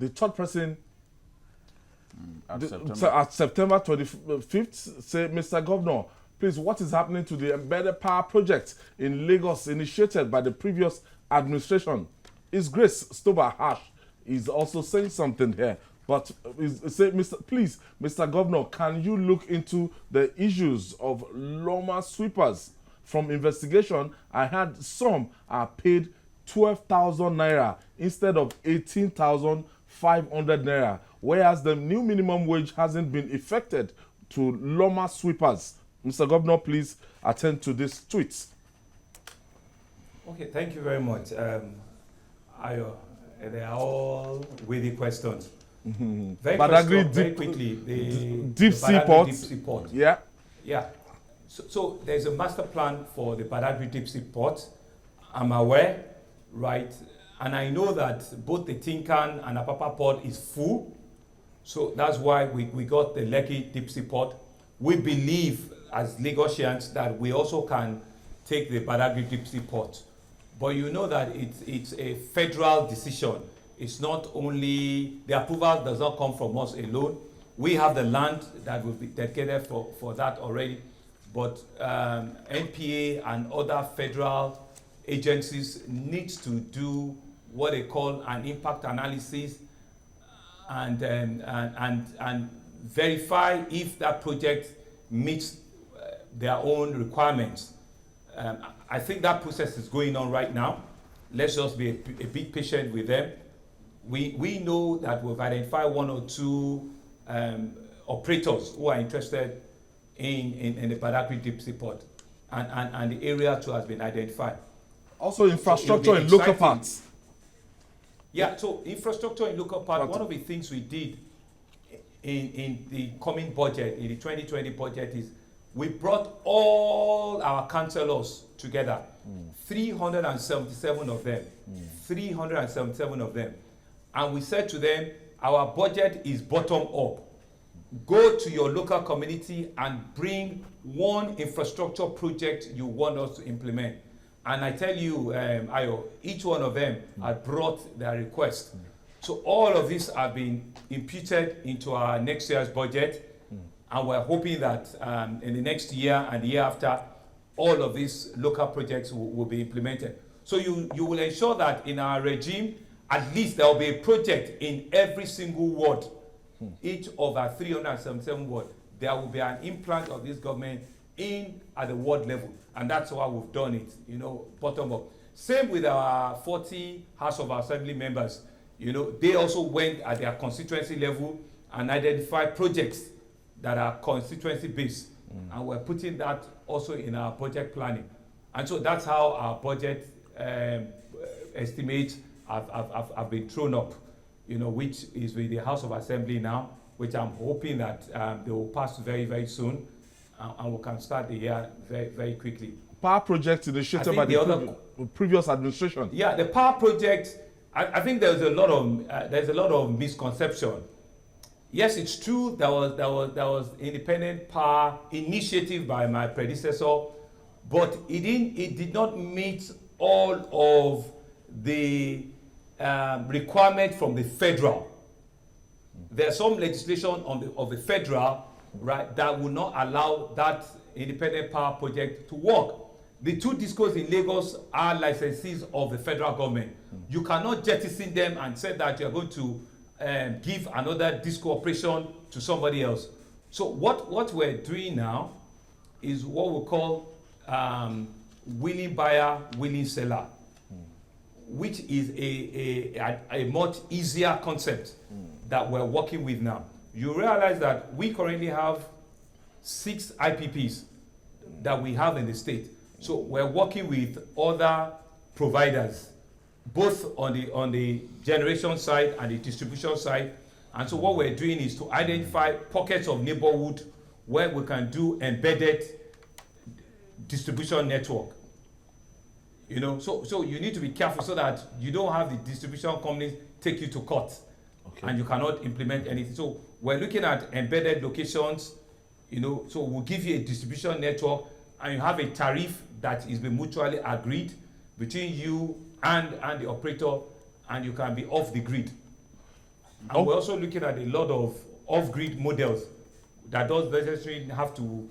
The third person September. at September 25th say, Mr. Governor, please, what is happening to the embedded power project in Lagos initiated by the previous administration? His Grace Stoba Hash is also saying something here. But say, please, Mr. Governor, can you look into the issues of Loma sweepers? From investigation, I heard some are paid 12,000 naira instead of 18,500 naira, whereas the new minimum wage hasn't been effected to Loma sweepers. Mr. Governor, please attend to these tweets. Okay, thank you very much. Ayo, they are all weighty questions. Very quickly, the deep sea port. Yeah. So there's a master plan for the Badagry deep sea port. I'm aware, right? And I know that both the Tinkan and Apapa port is full. So that's why we got the Lekki deep sea port. We believe as Lagosians that we also can take the Badagry deep sea port. But you know that it's a federal decision. It's not only, the approval does not come from us alone. We have the land that will be dedicated for that already. But NPA and other federal agencies need to do what they call an impact analysis and verify if that project meets their own requirements. I think that process is going on right now. Let's just be a bit patient with them. We know that we've identified one or two operators who are interested in the Badagry deep sea port, and the area too has been identified. Also infrastructure in local parts. Yeah, so infrastructure in local parts, one of the things we did in the coming budget, in the 2020 budget, is we brought all our councillors together, 377 of them, 377 of them. And we said to them, our budget is bottom up. Go to your local community and bring one infrastructure project you want us to implement. And I tell you, Ayo, each one of them had brought their request. So all of these have been imputed into our next year's budget. And we're hoping that in the next year and the year after, all of these local projects will be implemented. So you will ensure that in our regime, at least there will be a project in every single ward. Each of our 377 wards, there will be an implant of this government in at the ward level. And that's why we've done it, bottom up. Same with our 40 House of Assembly members. They also went at their constituency level and identified projects that are constituency based. And we're putting that also in our budget planning. And so that's how our budget estimates have been thrown up, which is with the House of Assembly now, which I'm hoping that they will pass very, very soon, and we can start the year very, very quickly. Power project initiated by the previous administration. Yeah, the power project. I think there's a lot of misconception. Yes, it's true. There was independent power initiative by my predecessor, but it did not meet all of the requirement from the federal. There's some legislation of the federal, right, that will not allow that independent power project to work. The two discos in Lagos are licensees of the federal government. You cannot jettison them and say that you're going to give another disco operation to somebody else. So what we're doing now is what we call willing buyer, willing seller, which is a much easier concept that we're working with now. You realize that we currently have 6 IPPs that we have in the state. So we're working with other providers, both on the generation side and the distribution side. And so what we're doing is to identify pockets of neighborhood where we can do embedded distribution network. So you need to be careful so that you don't have the distribution companies take you to court, and you cannot implement anything. So we're looking at embedded locations, so we'll give you a distribution network, and you have a tariff that is being mutually agreed between you and the operator, and you can be off the grid. And we're also looking at a lot of off-grid models that don't necessarily have to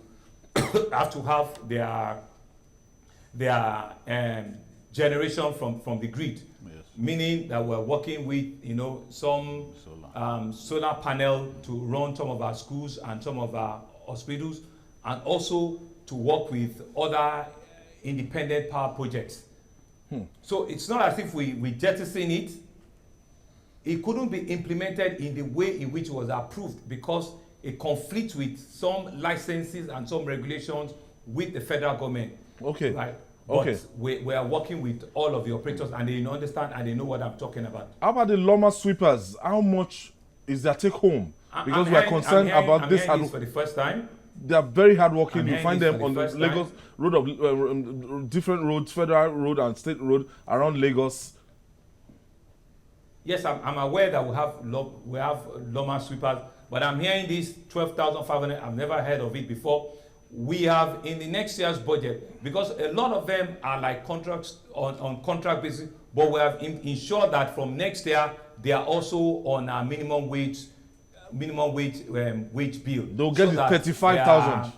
have their generation from the grid. Yes. Meaning that we're working with some solar panel to run some of our schools and some of our hospitals, and also to work with other independent power projects. So it's not as if we jettison it. It couldn't be implemented in the way in which it was approved because it conflicts with some licenses and some regulations with the federal government. Okay. Right? But we are working with all of the operators, and they understand and they know what I'm talking about. How about the Loma sweepers? How much is their take home? Because we are concerned about this. This for the first time. They are very hardworking. You find them on the first Lagos road of different roads, federal road and state road around Lagos. Yes, I'm aware that we have Loma sweepers, but I'm hearing this 12,500. I've never heard of it before. We have in the next year's budget, because a lot of them are like contracts on contract basis, but we have ensured that from next year they are also on a minimum wage bill. They'll get the 35,000.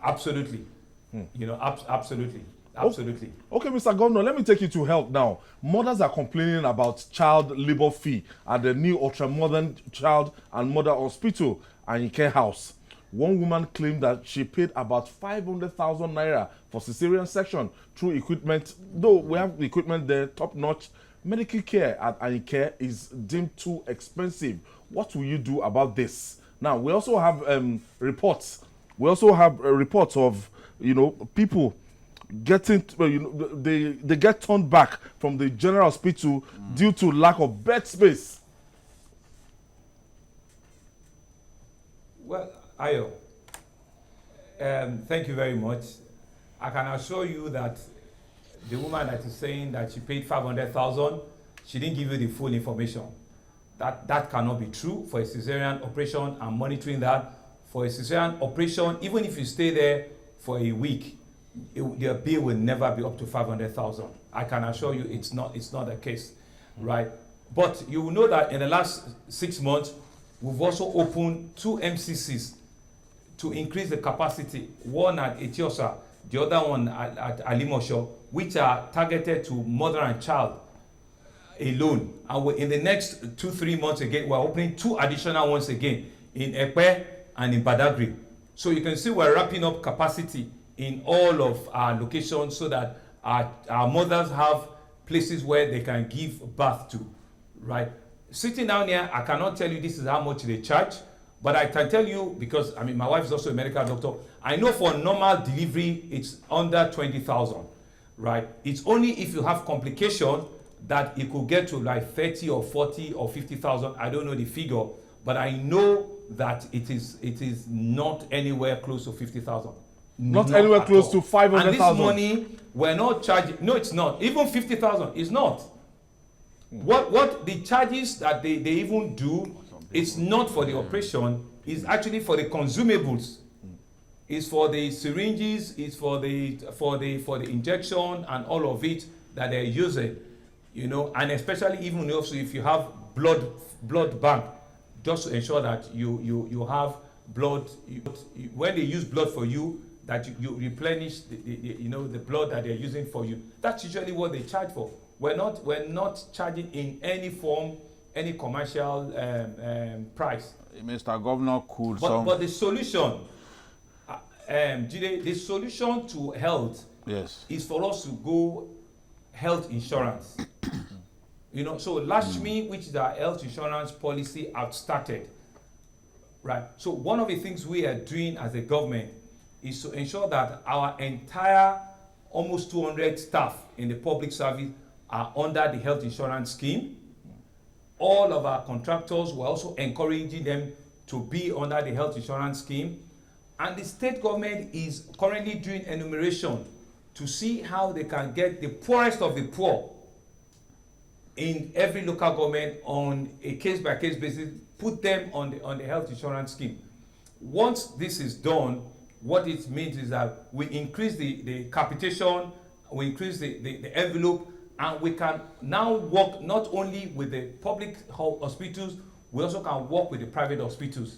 Absolutely, absolutely. Absolutely. Okay, Mr. Governor, let me take you to health now. Mothers are complaining about child labor fee at the new ultra-modern child and mother hospital and care house. One woman claimed that she paid about 500,000 naira for cesarean section through equipment. Though we have the equipment there, top-notch, medical care at Anike is deemed too expensive. What will you do about this? Now, we also have reports. We also have reports of, people getting, they get turned back from the general hospital due to lack of bed space. Well, Ayo, thank you very much. I can assure you that the woman that is saying that she paid 500,000, she didn't give you the full information. That cannot be true for a cesarean operation. I'm monitoring that. For a cesarean operation, even if you stay there for a week, your bill will never be up to 500,000. I can assure you it's not the case, right? But you will know that in the last 6 months, we've also opened 2 MCCs to increase the capacity, one at Etiosa, the other one at Alimosho, which are targeted to mother and child alone. And in the next 2-3 months again, we're opening 2 additional ones again in Ekpe and in Badagry. So you can see we're wrapping up capacity in all of our locations so that our mothers have places where they can give birth to, right? Sitting down here, I cannot tell you this is how much they charge, but I can tell you, because my wife is also a medical doctor, I know for normal delivery, it's under 20,000, right? It's only if you have complication that it could get to like 30 or 40 or 50,000. I don't know the figure, but I know that it is not anywhere close to 50,000. Not anywhere close to 500,000. And this money, we're not charging. No, it's not. Even 50,000 is not. What the charges that they even do, it's not for the operation, it's actually for the consumables. It's for the syringes, it's for the injection and all of it that they're using, and especially even also if you have blood bank, just to ensure that you have blood. When they use blood for you, that you replenish the blood that they're using for you. That's usually what they charge for. We're not charging in any form, any commercial price. Mr. Governor, but the solution, Jide, the solution to health is for us to go health insurance. So Lashmi, which is our health insurance policy, have started. Right. So one of the things we are doing as a government is to ensure that our entire almost 200 staff in the public service are under the health insurance scheme. All of our contractors, we're also encouraging them to be under the health insurance scheme. And the state government is currently doing enumeration to see how they can get the poorest of the poor in every local government on a case-by-case basis, put them on the health insurance scheme. Once this is done, what it means is that we increase the capitation, we increase the envelope, And we can now work not only with the public hospitals, we also can work with the private hospitals.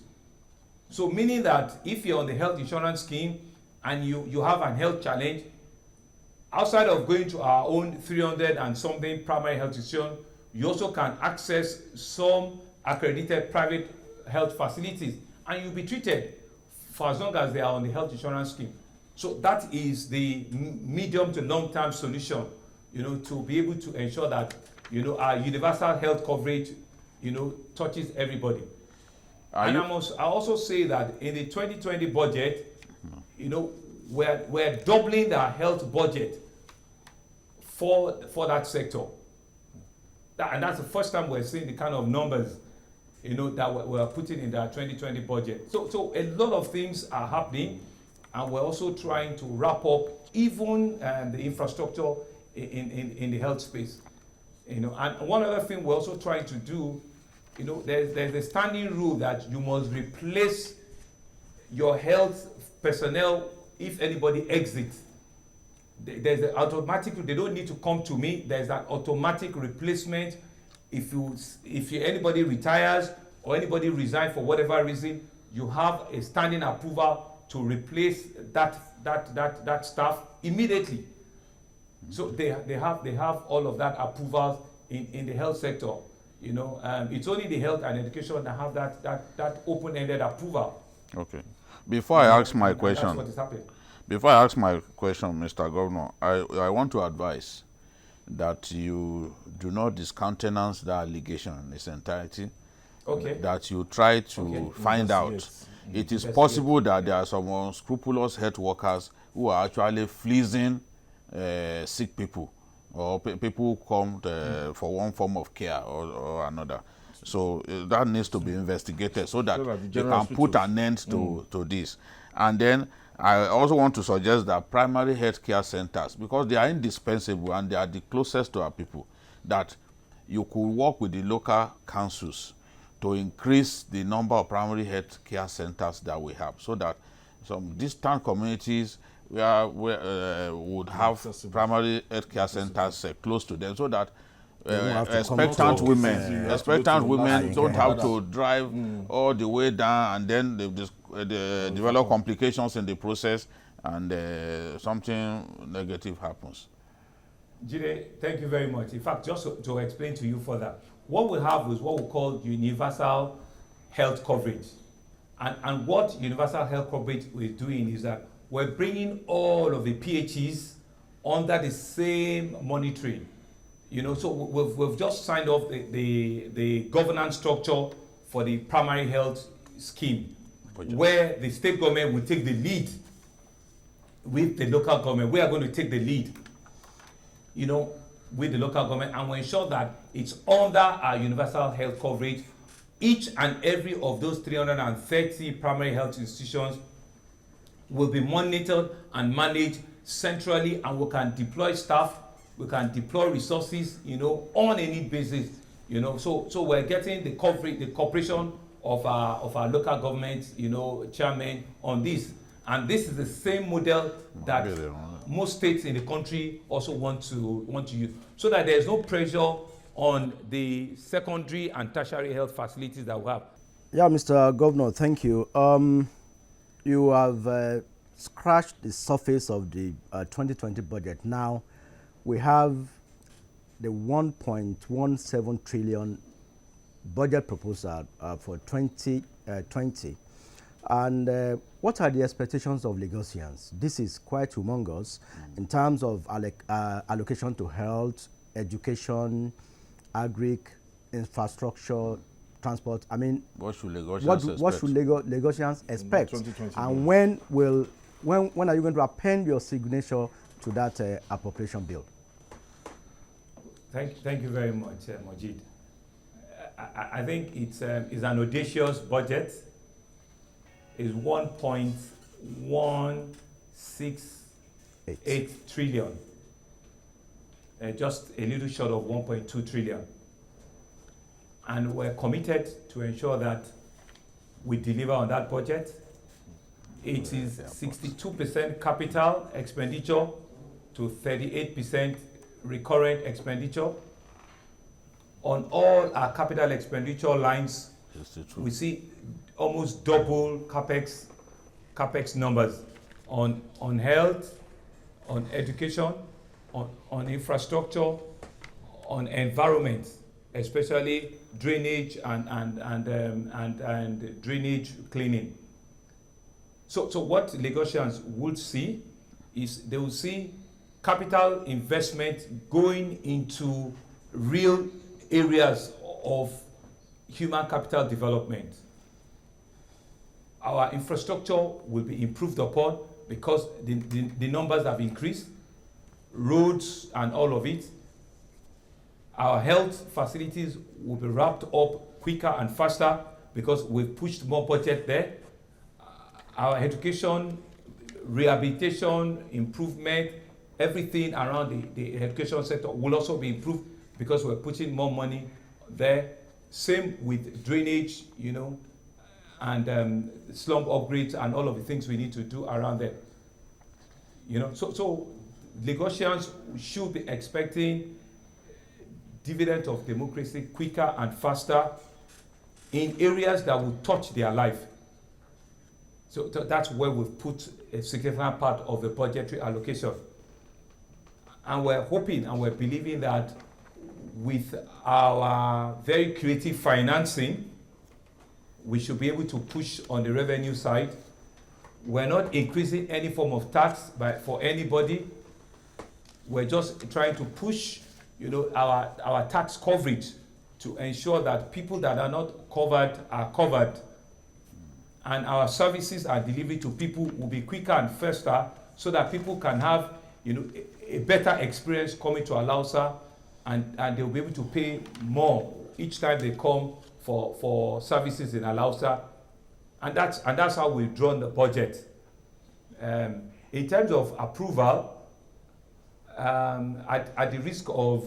So meaning that if you're on the health insurance scheme and you have an health challenge, outside of going to our own 300 and something primary health institution, you also can access some accredited private health facilities and you'll be treated for as long as they are on the health insurance scheme. So that is the medium to long-term solution, to be able to ensure that, our universal health coverage, touches everybody. I also say that in the 2020 budget, we're doubling our health budget for that sector. And that's the first time we're seeing the kind of numbers, that we're putting in the 2020 budget. So a lot of things are happening, and we're also trying to wrap up even the infrastructure in the health space. And one other thing we're also trying to do, there's a standing rule that you must replace your health personnel if anybody exits. There's an automatic, they don't need to come to me, there's an automatic replacement. If anybody retires or anybody resigns for whatever reason, you have a standing approval to replace that staff immediately. So they have all of that approvals in the health sector. It's only the health and education that have that open-ended approval. Okay. Before I ask my question, that's what is happening. Before I ask my question, Mr. Governor, I want to advise that you do not discountenance the allegation in its entirety. Okay. That you try to find out. It is possible that there are some unscrupulous health workers who are actually fleecing sick people, or people who come for one form of care or another. So that needs to be investigated so that they can put an end to this. And then I also want to suggest that primary health care centers, because they are indispensable and they are the closest to our people, that you could work with the local councils to increase the number of primary health care centers that we have, so that some distant communities would have primary health care centers close to them, so that expectant women don't have to drive all the way down, and then they develop complications in the process, and something negative happens. Jide, thank you very much. In fact, just to explain to you further, what we have is what we call universal health coverage. And what universal health coverage is doing is that we're bringing all of the PHEs under the same monitoring. So we've just signed off the governance structure for the primary health scheme, where the state government will take the lead with the local government. We are going to take the lead, with the local government, and we ensure that it's under our universal health coverage. Each and every of those 330 primary health institutions will be monitored and managed centrally, and we can deploy staff, we can deploy resources, on a need basis, So we're getting the coverage, the cooperation of our local government, chairman on this. And this is the same model that most states in the country also want to use, so that there's no pressure on the secondary and tertiary health facilities that we have. Yeah, Mr. Governor, thank you. You have scratched the surface of the 2020 budget. Now, we have the 1.17 trillion budget proposal for 2020. And what are the expectations of Lagosians? This is quite humongous in terms of allocation to health, education, agri, infrastructure, transport. I mean, what should Lagosians expect? And when are you going to append your signature to that appropriation bill? Thank you very much, Mojeed. I think it's an audacious budget. It's 1.168 trillion, just a little short of 1.2 trillion. And we're committed to ensure that we deliver on that budget. It is 62% capital expenditure to 38% recurrent expenditure. On all our capital expenditure lines, we see almost double capex numbers on health, on education, on infrastructure, on environment, especially drainage and drainage cleaning. So what Lagosians would see is they will see capital investment going into real areas of human capital development. Our infrastructure will be improved upon because the numbers have increased, roads and all of it. Our health facilities will be wrapped up quicker and faster because we've pushed more budget there. Our education, rehabilitation, improvement, everything around the education sector will also be improved because we're putting more money there. Same with drainage, and slum upgrades and all of the things we need to do around there. So Lagosians should be expecting dividend of democracy quicker and faster in areas that will touch their life. So that's where we've put a significant part of the budgetary allocation. And we're hoping and we're believing that with our very creative financing, we should be able to push on the revenue side. We're not increasing any form of tax for anybody. We're just trying to push, our tax coverage to ensure that people that are not covered are covered. And our services are delivered to people will be quicker and faster so that people can have, a better experience coming to Alausa, and they'll be able to pay more each time they come for services in Alausa. And that's how we've drawn the budget. In terms of approval, at the risk of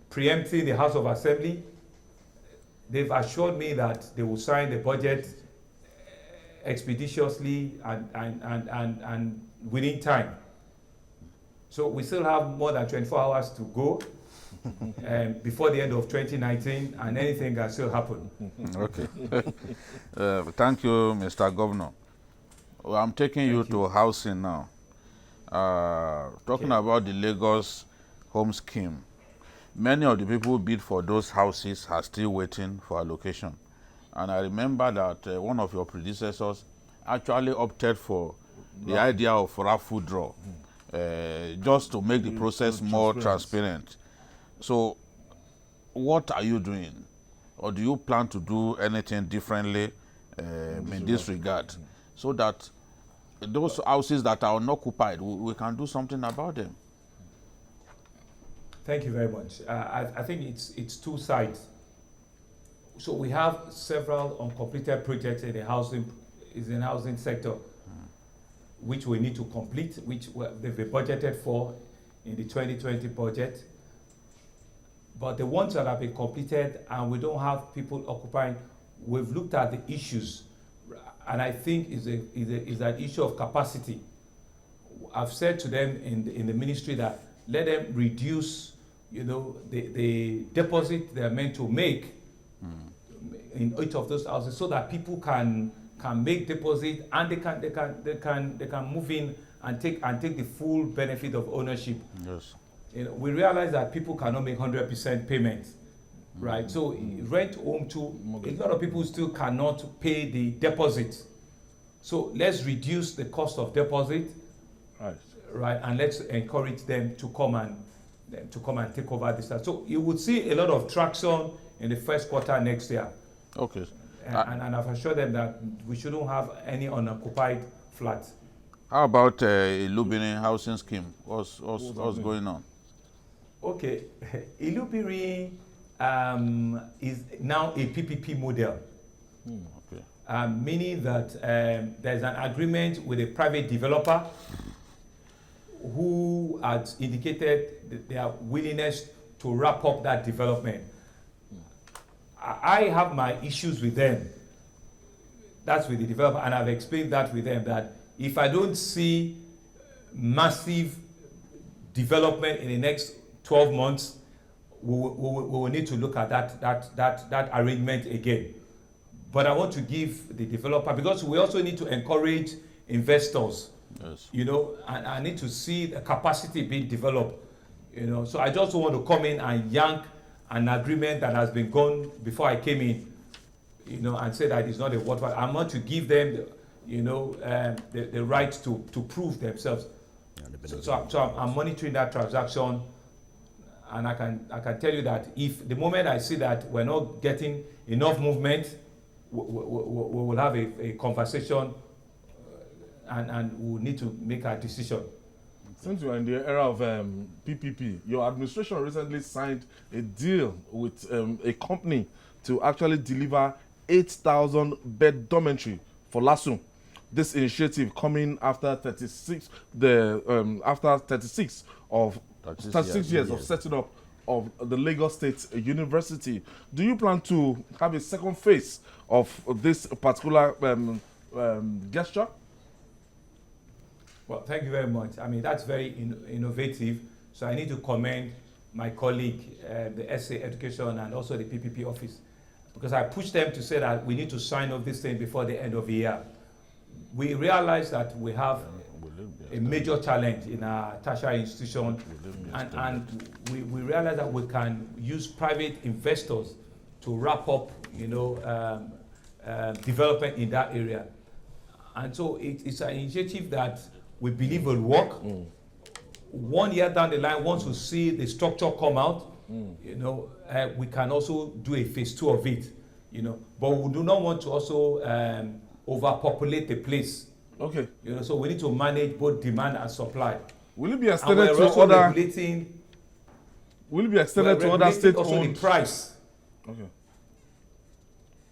preempting the House of Assembly, they've assured me that they will sign the budget expeditiously and within time. So we still have more than 24 hours to go before the end of 2019, and anything can still happen. Okay. Thank you, Mr. Governor. Well, I'm taking you to housing now. Talking about the Lagos Home Scheme. Many of the people who bid for those houses are still waiting for allocation. And I remember that one of your predecessors actually opted for the idea of raffle draw, just to make the process more transparent. So what are you doing? Or do you plan to do anything differently in this regard, so that those houses that are unoccupied, we can do something about them? Thank you very much. I think it's two sides. So we have several uncompleted projects in the housing sector, which we need to complete, which they've been budgeted for in the 2020 budget. But the ones that have been completed and we don't have people occupying, we've looked at the issues, and I think is an issue of capacity. I've said to them in the ministry that let them reduce, the deposit they're meant to make in each of those houses, so that people can make deposit and they can move in and take the full benefit of ownership. Yes. We realize that people cannot make 100% payments, right? So rent home too, a lot of people still cannot pay the deposit. So let's reduce the cost of deposit, right? And let's encourage them to come and take over this. So you would see a lot of traction in the first quarter next year. Okay. And I've assured them that we shouldn't have any unoccupied flats. How about Ilubini housing scheme? What's going on? Okay, Ilubiri is now a PPP model, Okay. Meaning that there's an agreement with a private developer who has indicated their willingness to wrap up that development. I have my issues with them. That's with the developer, and I've explained that with them, that if I don't see massive development in the next 12 months, we will need to look at that arrangement again. But I want to give the developer, because we also need to encourage investors. Yes. You know, and I need to see the capacity being developed. You know, so I just want to come in and yank an agreement that has been gone before I came in, you know, and say that it's not a worthwhile. I want to give them, the right to prove themselves. So I'm monitoring that transaction, and I can tell you that if the moment I see that we're not getting enough movement, we will have a conversation, and we'll need to make a decision. Since you are in the era of PPP, your administration recently signed a deal with a company to actually deliver 8,000 bed dormitory for LASU. This initiative coming after 36 years of setting up of the Lagos State University. Do you plan to have a second phase of this particular gesture? Well, thank you very much. I mean, that's very innovative. So I need to commend my colleague, the SA Education, and also the PPP office, because I pushed them to say that we need to sign off this thing before the end of the year. We realize that we have a major challenge in our tertiary institution, and we realize that we can use private investors to wrap up, development in that area. And so it's an initiative that we believe will work. 1 year down the line, once we see the structure come out, we can also do a phase 2 of it. But we do not want to also overpopulate the place. Okay. So we need to manage both demand and supply. Will it be extended to other? Will it be extended to other state-owned? Also the price. Okay.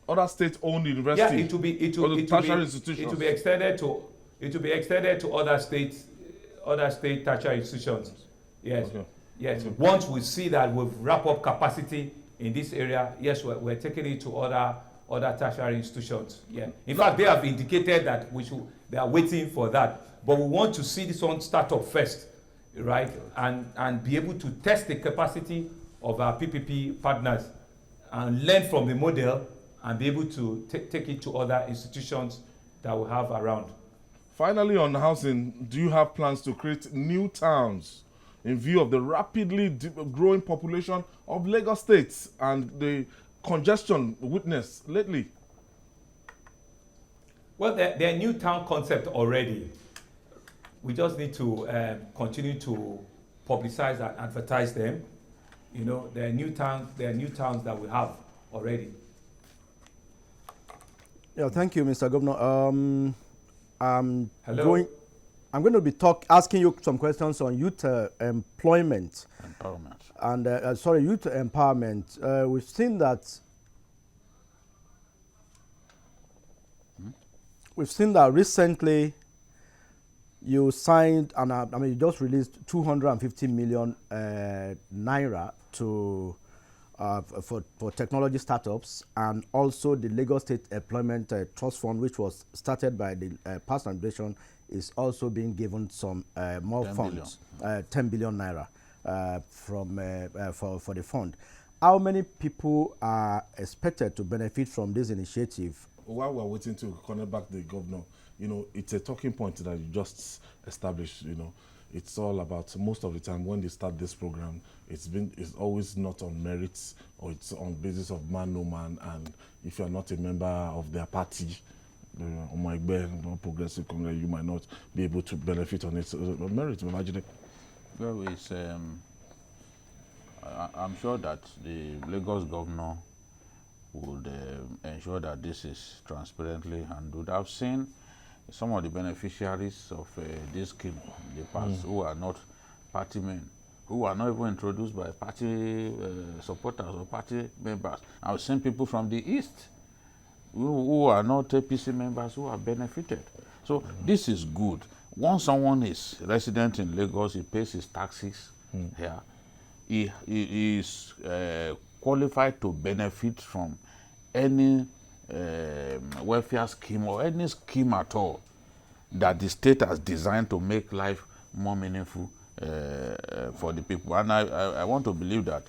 Other state-owned universities. Yeah, it will be extended to other state tertiary institutions. Yes. Okay. Yes. Okay. Once we see that we've wrapped up capacity in this area, yes, we're taking it to other tertiary institutions. Yeah. In fact, they have indicated that they are waiting for that. But we want to see this one start up first, right? And be able to test the capacity of our PPP partners and learn from the model and be able to take it to other institutions that we have around. Finally, on housing, do you have plans to create new towns in view of the rapidly growing population of Lagos State and the congestion witnessed lately? Well, they're new town concept already. We just need to continue to publicize and advertise them. There are new towns that we have already. Yeah, thank you, Mr. Governor. Hello. I'm going to be asking you some questions on youth employment. Empowerment. And youth empowerment. We've seen that recently you signed, you just released 250 million naira for technology startups, and also the Lagos State Employment Trust Fund, which was started by the past administration, is also being given some more funds, 10 billion naira for the fund. How many people are expected to benefit from this initiative? While we're waiting to connect back the governor, it's a talking point that you just established. It's all about, most of the time when they start this program, it's always not on merits, or it's on basis of man no man, and if you're not a member of their party, Progressive Congress, you might not be able to benefit on its merit. Babajide. Well, I'm sure that the Lagos governor would ensure that this is transparently handled. I've seen some of the beneficiaries of this scheme in the past who are not party men, who are not even introduced by party supporters or party members. I've seen people from the East who are not APC members who have benefited. So this is good. Once someone is resident in Lagos, he pays his taxes here, he is qualified to benefit from any welfare scheme or any scheme at all that the state has designed to make life more meaningful for the people. And I want to believe that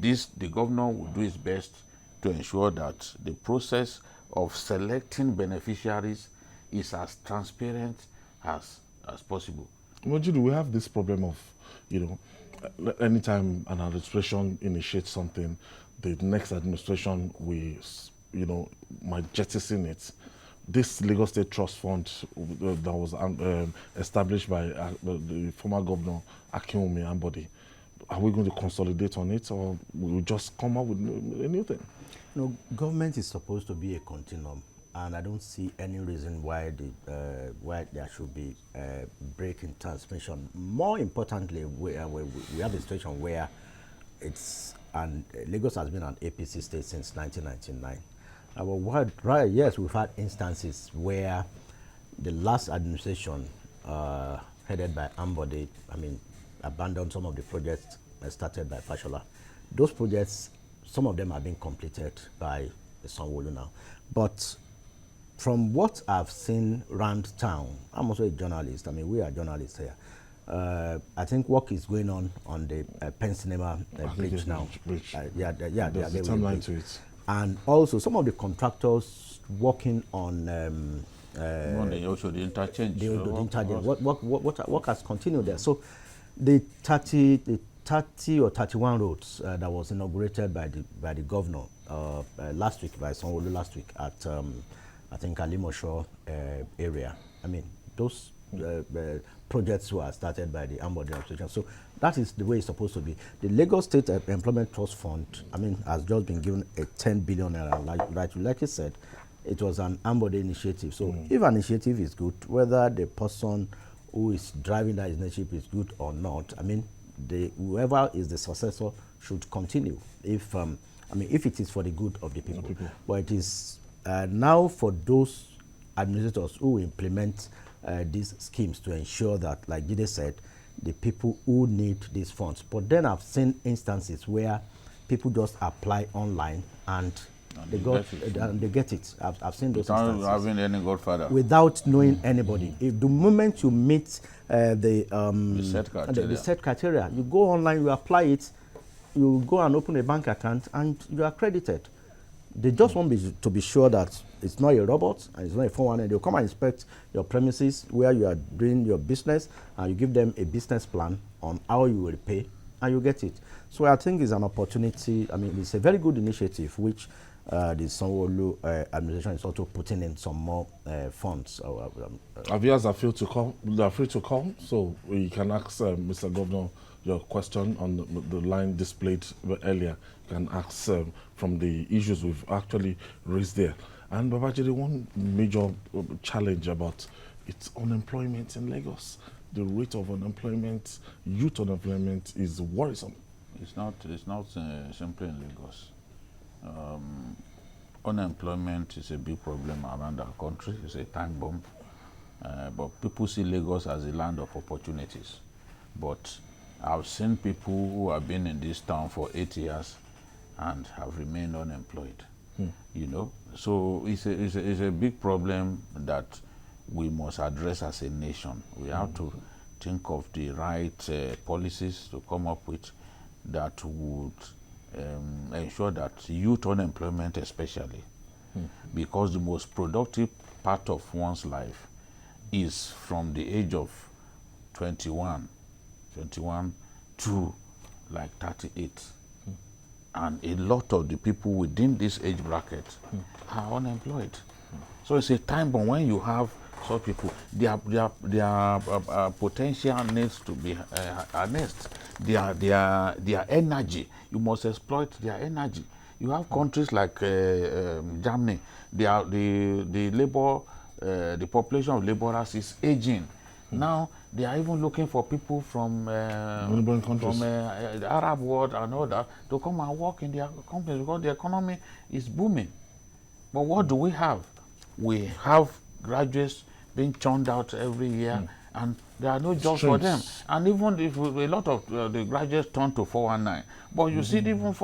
the governor will do his best to ensure that the process of selecting beneficiaries is as transparent as possible. Mojeed, we have this problem of, anytime an administration initiates something, the next administration might jettison it. This Lagos State Trust Fund that was established by the former governor Akinwumi Ambode, are we going to consolidate on it, or will we just come up with a new thing? Government is supposed to be a continuum, and I don't see any reason why there should be a break in transmission. More importantly, we have a situation where Lagos has been an APC state since 1999. Yes, we've had instances where the last administration, headed by Ambode, abandoned some of the projects started by Fashola. Those projects, some of them have been completed by the Sanwo-Olu now. But from what I've seen around town, I'm also a journalist. We are journalists here. I think work is going on the Penn Cinema bridge now. There's a timeline to it. And also some of the contractors working on the interchange. The interchange. What has continued there? So the 30 or 31 roads that was inaugurated by the governor last week, by Sanwo-Olu last week at I think Alimosho area. Those projects were started by the Ambode administration. So that is the way it's supposed to be. The Lagos State Employment Trust Fund, has just been given a 10 billion naira. Like you said, it was an Ambode initiative. So if an initiative is good, whether the person who is driving that initiative is good or not, whoever is the successor should continue. If it is for the good of the people. But it is now for those administrators who implement these schemes to ensure that, like Jide said, the people who need these funds. But then I've seen instances where people just apply online and they get it. I've seen those instances. Without having any godfather. Without knowing anybody. If the moment you meet the set criteria, you go online, you apply it, you go and open a bank account, and you are credited. They just want to be sure that it's not a robot and it's not a 419. They'll come and inspect your premises where you are doing your business, and you give them a business plan on how you will pay, and you get it. So I think it's an opportunity. It's a very good initiative, which the Sanwo-Olu administration is also putting in some more funds. Avias are free to call. They are free to call, so you can ask Mr. Governor your question on the line displayed earlier. You can ask from the issues we've actually raised there. And Babajide, one major challenge about its unemployment in Lagos. The rate of unemployment, youth unemployment, is worrisome. It's not simply in Lagos. Unemployment is a big problem around our country. It's a time bomb. But people see Lagos as a land of opportunities. But I've seen people who have been in this town for 8 years and have remained unemployed. So it's a big problem that we must address as a nation. We have to think of the right policies to come up with that would ensure that youth unemployment especially, because the most productive part of one's life is from the age of 21 to like 38. And a lot of the people within this age bracket are unemployed. So it's a time bomb when you have such people. Their potential needs to be harnessed. Their energy, you must exploit their energy. You have countries like Germany. The population of laborers is aging. Now they are even looking for people from the Arab world and all that to come and work in their companies because the economy is booming. But what do we have? We have graduates being churned out every year, and there are no jobs for them. And even if a lot of the graduates turn to 419, but you see, even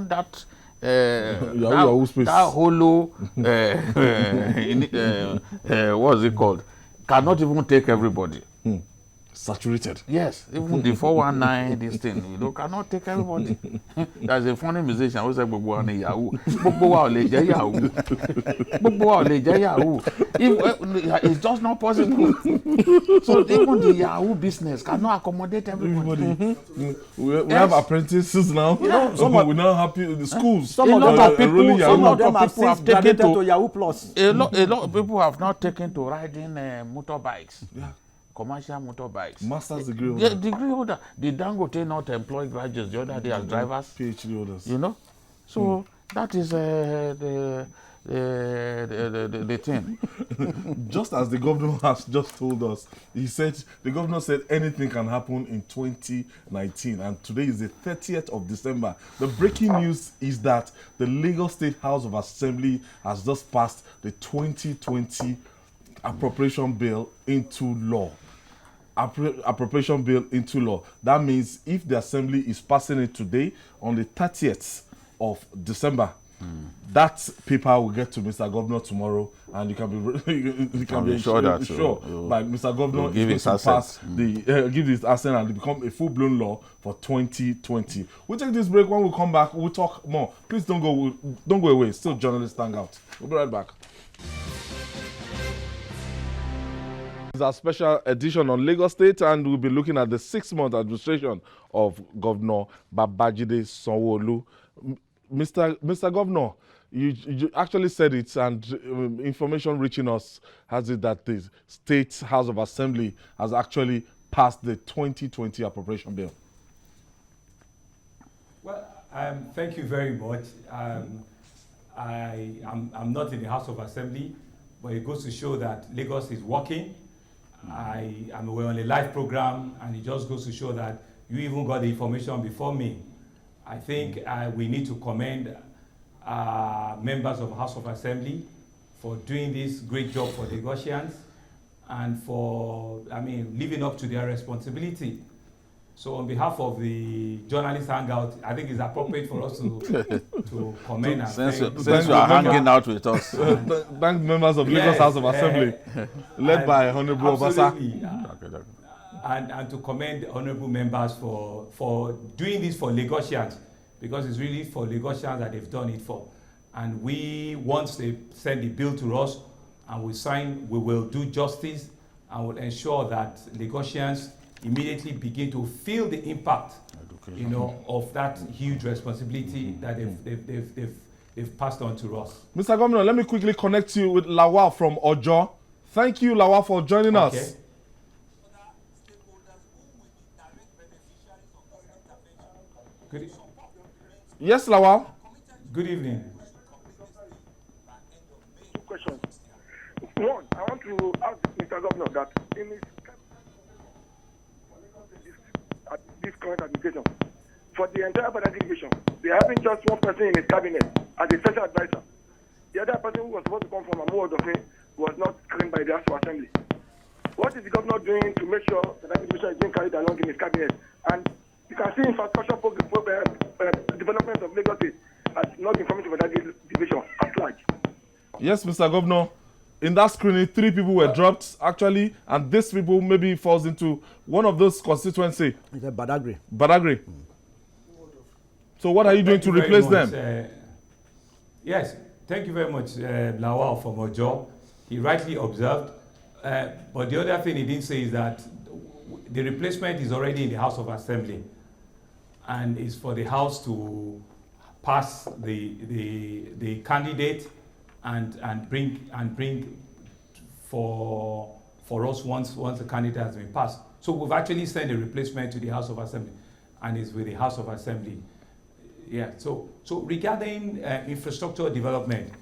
that hollow, what's it called? Cannot even take everybody. Saturated. Yes, even the 419, this thing, cannot take everybody. There's a funny musician who said, Gbogbo wa ni Yahoo. Gbogbo wa ò lè jẹ́ Yahoo. Gbogbo wa ò lè jẹ́ Yahoo. It's just not possible. So even the Yahoo business cannot accommodate everybody. We have apprentices now. We now have the schools. Some of them have have graduated taken to Yahoo Plus. A lot of people have not taken to riding motorbikes. Yeah. Commercial motorbikes. Master's degree holder. Yeah, degree holder. Did Dangote not employ graduates the other day as drivers? PhD holders. So that is the thing. Just as the governor has just told us, the governor said anything can happen in 2019, and today is the 30th of December. The breaking news is that the Lagos State House of Assembly has just passed the 2020 appropriation bill into law. Appropriation bill into law. That means if the assembly is passing it today on the 30th of December, that paper will get to Mr. Governor tomorrow, and you can be sure that by Mr. Governor give his pass give this assent and become a full-blown law for 2020. We'll take this break. When we come back, we'll talk more. Please don't go away. Still journalists hangout. We'll be right back. It's our special edition on Lagos State, and we'll be looking at the 6-month administration of Governor Babajide Sanwo-Olu. Mr. Governor, you actually said it, and information reaching us has it that the State House of Assembly has actually passed the 2020 appropriation bill. Well, thank you very much. I'm not in the House of Assembly, but it goes to show that Lagos is working. We're on a live program, and it just goes to show that you even got the information before me. I think we need to commend members of the House of Assembly for doing this great job for Lagosians and for, living up to their responsibility. So on behalf of the journalist hangout, I think it's appropriate for us to commend and since you are hanging out with us. Thank members of Lagos House of Assembly, led by Honorable Obasa. And to commend the honorable members for doing this for Lagosians, because it's really for Lagosians that they've done it for. And once they send the bill to us and we sign, we will do justice and will ensure that Lagosians immediately begin to feel the impact, of that huge responsibility that they've passed on to us. Mr. Governor, let me quickly connect you with Lawal from Ojo. Thank you, Lawal, for joining us. Yes, Lawal. Good evening. Two questions. One, I want to ask Mr. Governor that in this current administration, for the entire administration, they are having just one person in his cabinet as a special advisor. The other person who was supposed to come from Sanwo-Olu was not screened by the House of Assembly. What is the governor doing to make sure that administration is being carried along in his cabinet? And you can see infrastructure development of Lagos State has not been coming to that division at large. Yes, Mr. Governor. In that screening, 3 people were dropped, actually, and this people maybe falls into one of those constituency. Badagry. So what are you doing to replace them? Yes, thank you very much, Lawal from Ojo. He rightly observed. But the other thing he didn't say is that the replacement is already in the House of Assembly, and it's for the House to pass the candidate and bring for us once the candidate has been passed. So we've actually sent a replacement to the House of Assembly, and it's with the House of Assembly. Yeah. So regarding infrastructure development,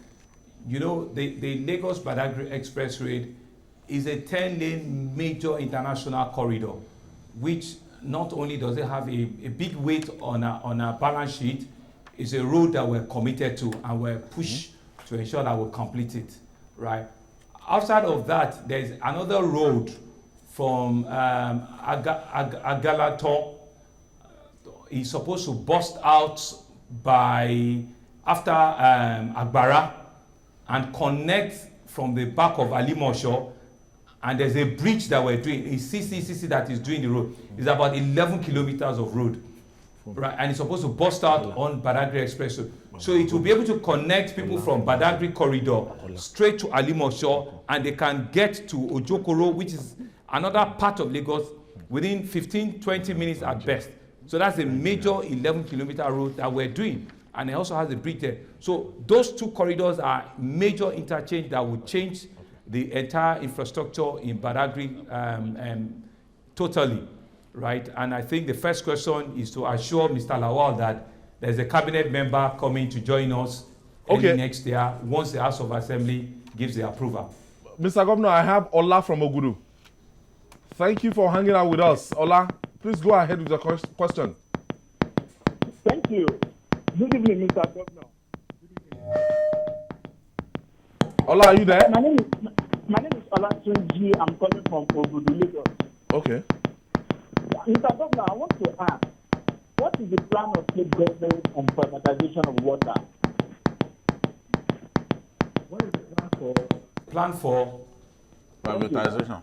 the Lagos-Badagry Expressway is a 10-lane major international corridor, which not only does it have a big weight on our balance sheet, it's a road that we're committed to and we're pushed to ensure that we'll complete it, right? Outside of that, there's another road from Agalaton. It's supposed to bust out after Agbara and connect from the back of Alimosho and there's a bridge that we're doing, a CCCC that is doing the road. It's about 11 kilometers of road, right? And it's supposed to bust out on Badagry Expressway. So it will be able to connect people from Badagry corridor straight to Alimosho, and they can get to Ojokoro, which is another part of Lagos, within 15-20 minutes at best. So that's a major 11-kilometer road that we're doing. And it also has a bridge there. So those two corridors are major interchange that will change the entire infrastructure in Badagry totally, right? And I think the first question is to assure Mr. Lawal that there's a cabinet member coming to join us early next year once the House of Assembly gives the approval. Mr. Governor, I have Ola from Ogudu. Thank you for hanging out with us. Ola, please go ahead with the question. Thank you. Good evening, Mr. Governor. Ola, are you there? My name is Ola Tunji. I'm calling from Ogudu, Lagos. Okay. Mr. Governor, I want to ask, what is the plan of state government on privatization of water? What is the plan for? Plan for Privatization.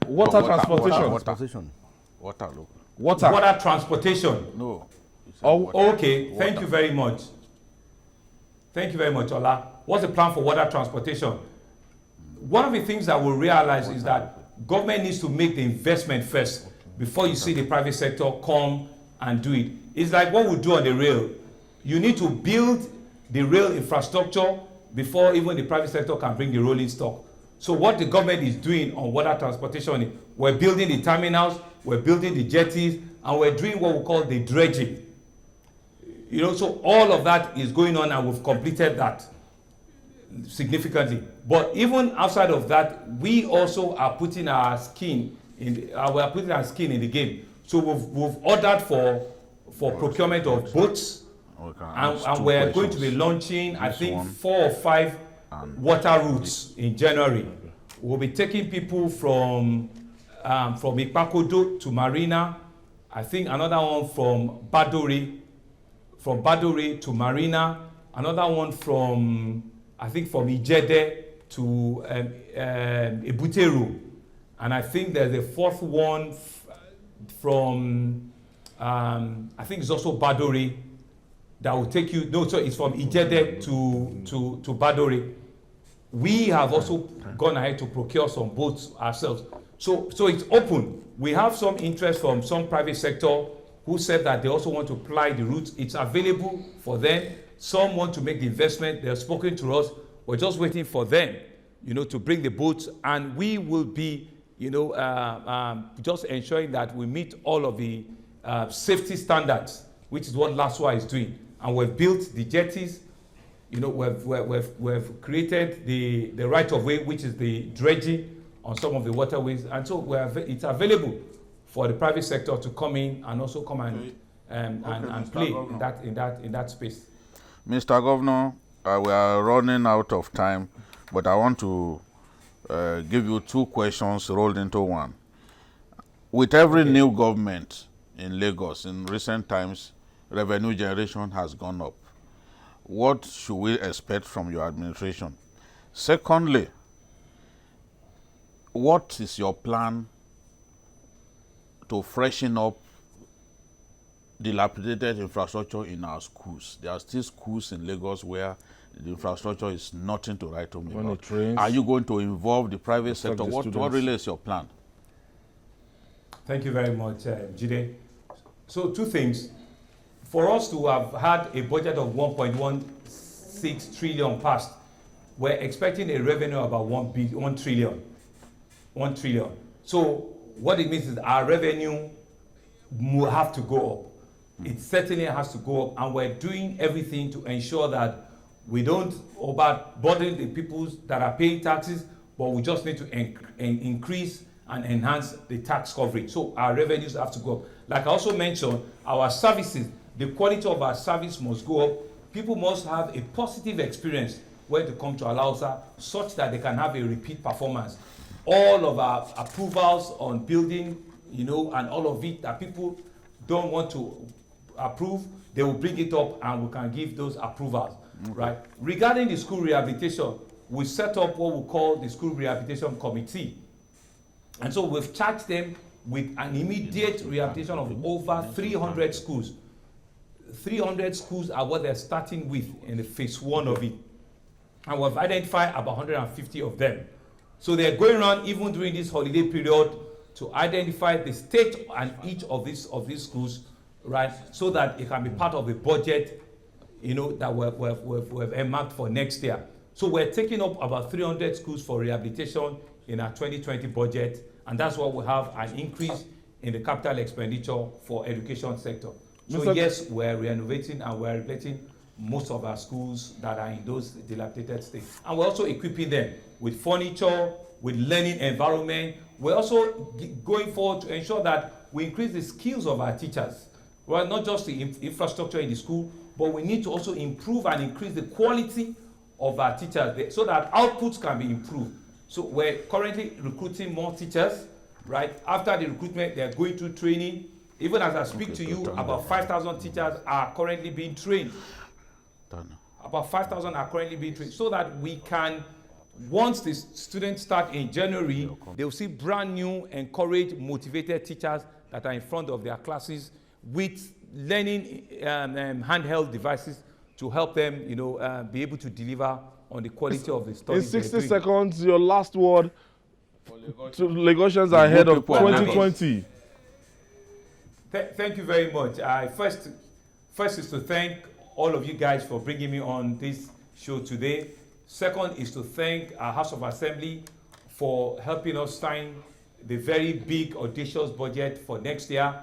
Water transportation. water transportation. No. Okay, thank you very much. Thank you very much, Ola. What's the plan for water transportation? One of the things that we realize is that government needs to make the investment first before you see the private sector come and do it. It's like what we do on the rail. You need to build the rail infrastructure before even the private sector can bring the rolling stock. So what the government is doing on water transportation, we're building the terminals, we're building the jetties, and we're doing what we call the dredging. You know, so all of that is going on, and we've completed that significantly. But even outside of that, we also are putting our skin in the game. So we've ordered for procurement of boats, and we're going to be launching, I think, 4 or 5 water routes in January. We'll be taking people from Ipakodo to Marina. I think another one from Badore to Marina. Another one from Ijede to Ebuteru. And I think there's a 4th one from, I think it's also Badore, that will take you, no, so it's from Ijede to Badore. We have also gone ahead to procure some boats ourselves. So it's open. We have some interest from some private sector who said that they also want to apply the routes. It's available for them. Some want to make the investment. They have spoken to us. We're just waiting for them, to bring the boats, and we will be, just ensuring that we meet all of the safety standards, which is what LASWA is doing. And we've built the jetties. We've created the right of way, which is the dredging on some of the waterways, and so it's available for the private sector to come in and also come and play in that space. Mr. Governor, we are running out of time, but I want to give you 2 questions rolled into one. With every new government in Lagos in recent times, revenue generation has gone up. What should we expect from your administration? Secondly, what is your plan to freshen up dilapidated infrastructure in our schools? There are still schools in Lagos where the infrastructure is nothing to write home about. Are you going to involve the private sector? What really is your plan? Thank you very much, Jide. So 2 things. For us to have had a budget of 1.16 trillion passed, we're expecting a revenue of about 1 trillion. 1 trillion. So what it means is our revenue will have to go up. It certainly has to go up, and we're doing everything to ensure that we don't overburden the people that are paying taxes, but we just need to increase and enhance the tax coverage. So our revenues have to go up. Like I also mentioned, our services, the quality of our service must go up. People must have a positive experience when they come to Alausa, such that they can have a repeat performance. All of our approvals on building, and all of it that people don't want to approve, they will bring it up and we can give those approvals, right? Regarding the school rehabilitation, we set up what we call the School Rehabilitation Committee, And so we've charged them with an immediate rehabilitation of over 300 schools. 300 schools are what they're starting with in the phase 1 of it. And we've identified about 150 of them. So they're going around even during this holiday period to identify the state and each of these schools, right, so that it can be part of the budget, you know, that we've earmarked for next year. So we're taking up about 300 schools for rehabilitation in our 2020 budget, and that's why we have an increase in the capital expenditure for education sector. So yes, we're renovating and we're rehabilitating most of our schools that are in those dilapidated states. And we're also equipping them with furniture, with learning environment. We're also going forward to ensure that we increase the skills of our teachers. Well, not just the infrastructure in the school, but we need to also improve and increase the quality of our teachers so that outputs can be improved. So we're currently recruiting more teachers, right? After the recruitment, they're going through training. Even as I speak to you, about 5,000 teachers are currently being trained. About 5,000 are currently being trained so that we can, once the students start in January, they'll see brand new, encouraged, motivated teachers that are in front of their classes with learning handheld devices to help them, you know, be able to deliver on the quality of the studies. In 60 seconds, your last word to Lagosians ahead of 2020. Thank you very much. First is to thank all of you guys for bringing me on this show today. Second is to thank our House of Assembly for helping us sign the very big, audacious budget for next year.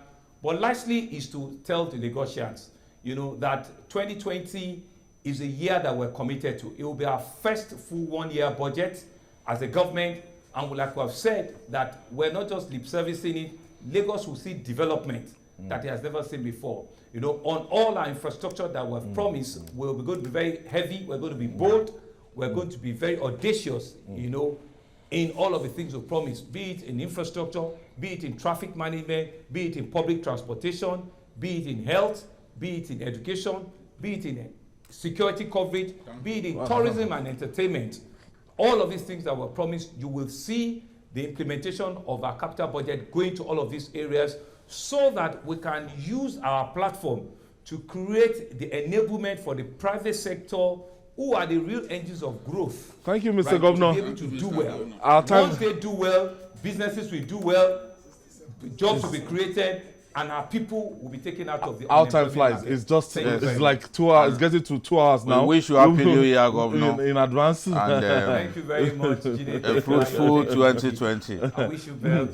But lastly is to tell the Lagosians, you know, that 2020 is a year that we're committed to. It will be our first full one-year budget as a government, and like we have said, that we're not just lip servicing it. Lagos will see development that it has never seen before. You know, on all our infrastructure that we've promised, we're going to be very heavy, we're going to be bold, we're going to be very audacious, you know, in all of the things we've promised, be it in infrastructure, be it in traffic management, be it in public transportation, be it in health, be it in education, be it in security coverage, be it in tourism and entertainment. All of these things that were promised, you will see the implementation of our capital budget going to all of these areas so that we can use our platform to create the enablement for the private sector, who are the real engines of growth. Thank you, Mr. Governor. To be able to do well. Once they do well, businesses will do well, jobs will be created, and our people will be taken out of the our time flies. It's just it's like 2 hours. It's getting to 2 hours now. We wish you happy New Year, Governor. In advance. And, thank you very much, Jide. A fruitful 2020. I wish you well.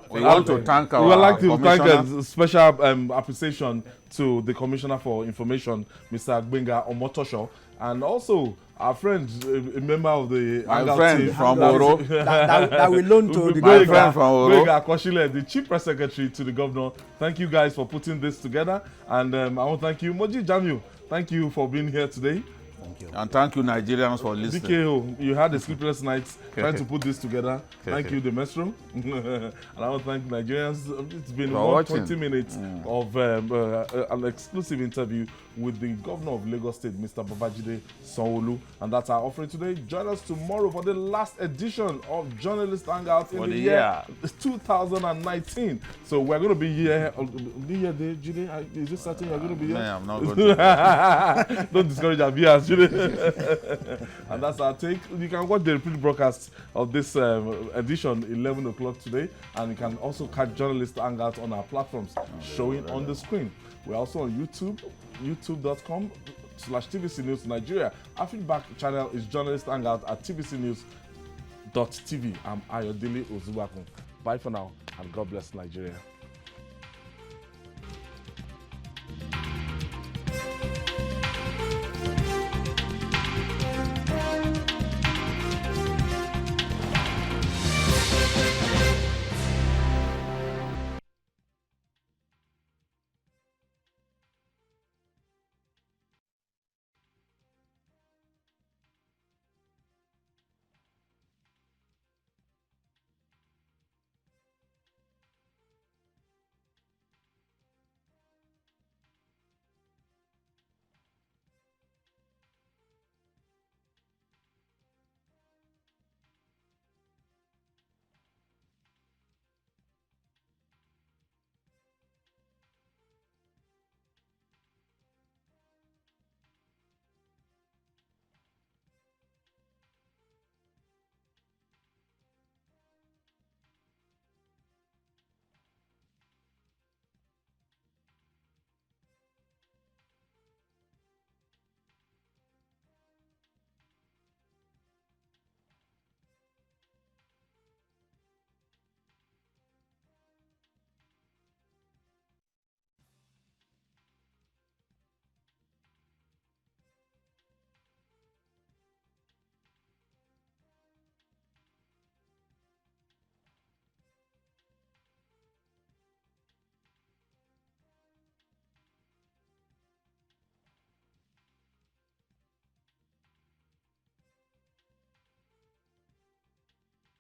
We want to thank our We would like to thank commissioner. a special appreciation to the Commissioner for Information, Mr. Gbenga Omotosho, and also our friend, a member of the My friend from Oro. that we loan to the My friend government. from Oro. Gbenga Akoshile, the Chief Press Secretary to the Governor. Thank you guys for putting this together. And I want to thank you, Mojeed, Jamiu. Thank you for being here today. Thank you. And thank you, Nigerians, for listening. DKO, you had a sleepless night trying to put this together. Thank you, the Metro. And I want to thank Nigerians. It's been 120 minutes of an exclusive interview with the Governor of Lagos State, Mr. Babajide Sanwo-Olu. And that's our offering today. Join us tomorrow for the last edition of Journalist Hangout in the year 2019. So we're going to be here. Is this certain you're going to be here? I'm not going to. Don't discourage our viewers. And that's our take. You can watch the repeat broadcast of this edition 11 o'clock today, and you can also catch Journalist Hangout on our platforms showing on the screen. We're also on YouTube, youtube.com/TVC News Nigeria. Our feedback channel is Journalist Hangout at tvcnews.tv. I'm Ayodele Ozubakun. Bye for now, and God bless Nigeria.